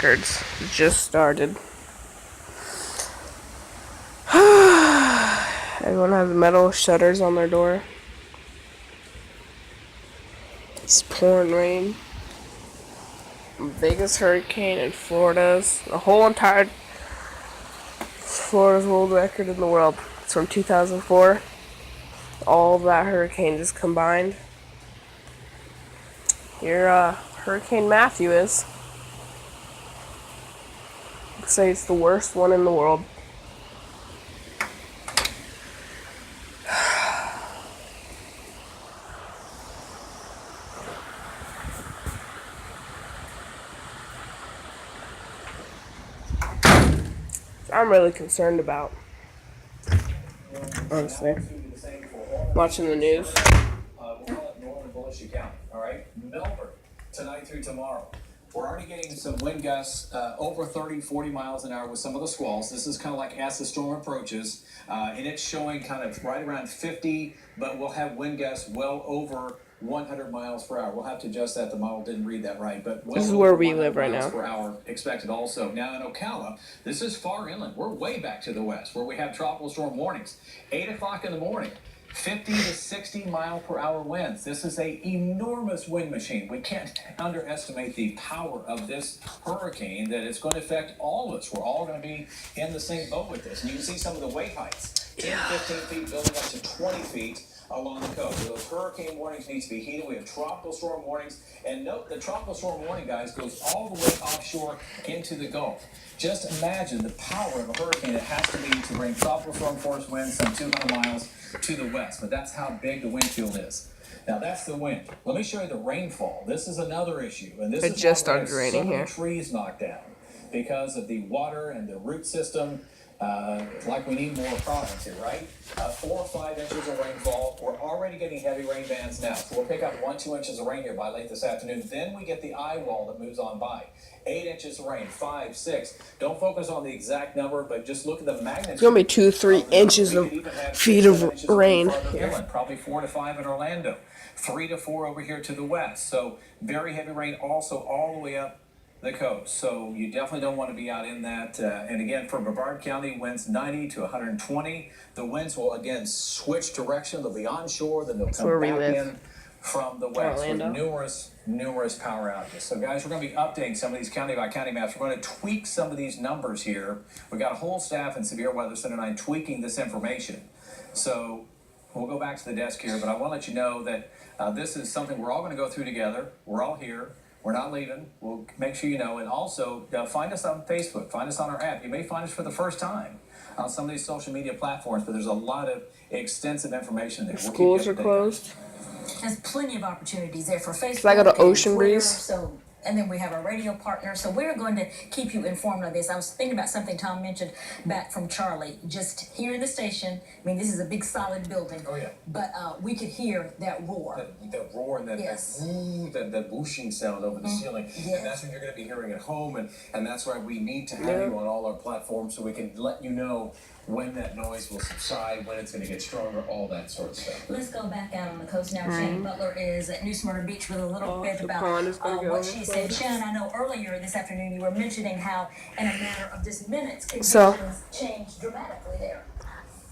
Records just started. Everyone has metal shutters on their door. It's pouring rain. Biggest hurricane in Florida's, the whole entire Florida's world record in the world. It's from 2004. All of that hurricane just combined. Here, Hurricane Matthew is. I'd say it's the worst one in the world. I'm really concerned about, honestly, watching the news. Northern Volusia County, all right? Melbourne, tonight through tomorrow. We're already getting some wind gusts over 30, 40 miles an hour with some of the squalls. This is kind of like as the storm approaches, and it's showing kind of right around 50, but we'll have wind gusts well over 100 miles per hour. We'll have to adjust that. The model didn't read that right, but well, this is where we live right now. Per hour expected also. Now in Ocala, this is far inland. We're way back to the west where we have tropical storm warnings. 8 o'clock in the morning. 50 to 60 mile per hour winds. This is an enormous wind machine. We can't underestimate the power of this hurricane, that it's going to affect all of us. We're all going to be in the same boat with this. And you can see some of the wave heights. 10, 15 feet building up to 20 feet along the coast. So those hurricane warnings need to be heeded. We have tropical storm warnings. And note the tropical storm warning, guys, goes all the way offshore into the Gulf. Just imagine the power of a hurricane it has to be to bring tropical storm force winds some 200 miles to the west. But that's how big the wind field is. Now that's the wind. Let me show you the rainfall. This is another issue. And this It is just started raining so many here. trees knocked down because of the water and the root system. Like we need more products here, right? 4 or 5 inches of rainfall. We're already getting heavy rain bands now. So we'll pick up 1, 2 inches of rain here by late this afternoon. Then we get the eye wall that moves on by. 8 inches of rain, 5, 6. Don't focus on the exact number, but just look at the magnitude. It's gonna be 2, 3 inches of feet of rain here. Inland, probably 4 to 5 in Orlando, 3 to 4 over here to the west. So very heavy rain also all the way up the coast. So you definitely don't want to be out in that. And again, for Brevard County, winds 90 to 120. The winds will again switch direction. They'll be onshore, then they'll come back in from the west with numerous power outages. So guys, we're going to be updating some of these county by county maps. We're going to tweak some of these numbers here. We've got a whole staff in Severe Weather Center 9 tweaking this information. So we'll go back to the desk here, but I want to let you know that this is something we're all going to go through together. We're all here. We're not leaving. We'll make sure you know. And also, find us on Facebook. Find us on our app. You may find us for the first time on some of these social media platforms, but there's a lot of extensive information there. Schools are closed. There's plenty of opportunities there for Facebook. So I go to Ocean Breeze. So, and then we have a radio partner. So we're going to keep you informed of this. I was thinking about something Tom mentioned back from Charlie. Just here in the station, I mean, this is a big solid building. Oh, yeah. But we could hear that roar. That roar and that, yes. that whooshing sound over the ceiling. Yes. And that's what you're going to be hearing at home. And that's why we need to have you on all our platforms so we can let you know when that noise will subside, when it's going to get stronger, all that sort of stuff. Let's go back out on the coast now. Shannon Butler is at New Smyrna Beach with a little bit about what she said. Shannon, I know earlier this afternoon you were mentioning how in a matter of just minutes, conditions changed dramatically there.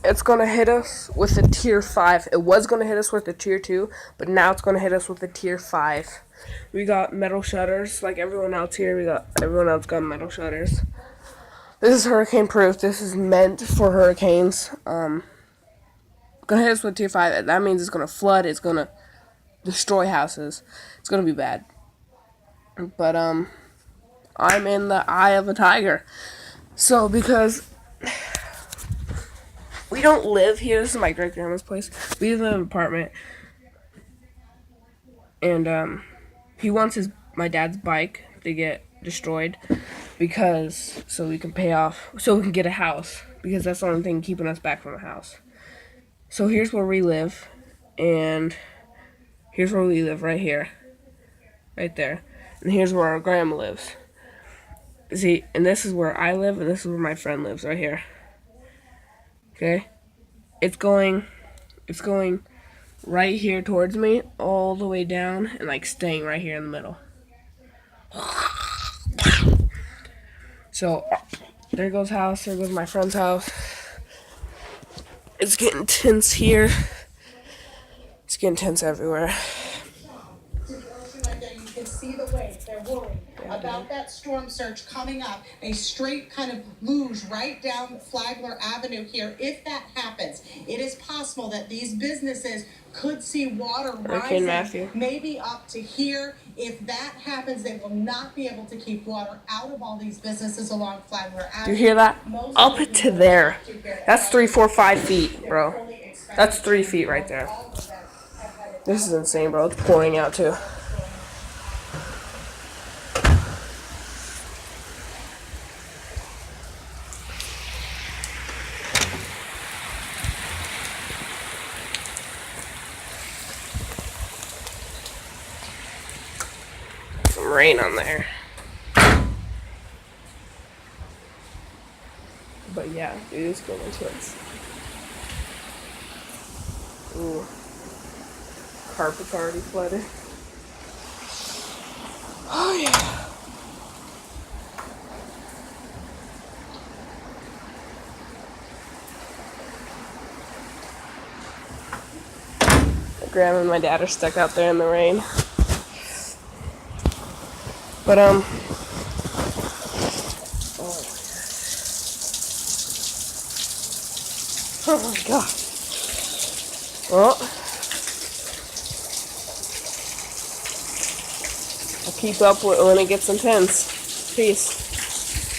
It's going to hit us with a tier 5. It was going to hit us with a tier 2, but now it's going to hit us with a tier 5. We got metal shutters like everyone else here. Everyone else got metal shutters. This is hurricane proof. This is meant for hurricanes. Gonna hit us with tier 5. That means it's gonna flood. It's gonna destroy houses. It's gonna be bad. But I'm in the eye of a tiger. So because we don't live here. This is my great grandma's place. We live in an apartment, and he wants my dad's bike to get destroyed so we can get a house, because that's the only thing keeping us back from a house. So here's where we live, and here's where we live right here, right there, and here's where our grandma lives. See, and this is where I live, and this is where my friend lives right here. Okay, it's going right here towards me, all the way down, and like staying right here in the middle. So there goes house. There goes my friend's house. It's getting tense here. It's getting tense everywhere. To the ocean right there, you can see the waves. They're worried about that storm surge coming up. A straight kind of luge right down Flagler Avenue here. If that happens, it is possible that these businesses could see water rising, Matthew. maybe up to here. If that happens, they will not be able to keep water out of all these businesses along Flagler Avenue. Do you hear that? Up to there. That's 3, 4, 5 feet, bro. That's 3 feet right there. This is insane, bro. It's pouring out too. Some rain on there. But yeah, it is going intense. Ooh. Carpet's already flooded. Oh yeah. My grandma and my dad are stuck out there in the rain. But oh my god. Well, I'll keep up when it gets intense. Peace.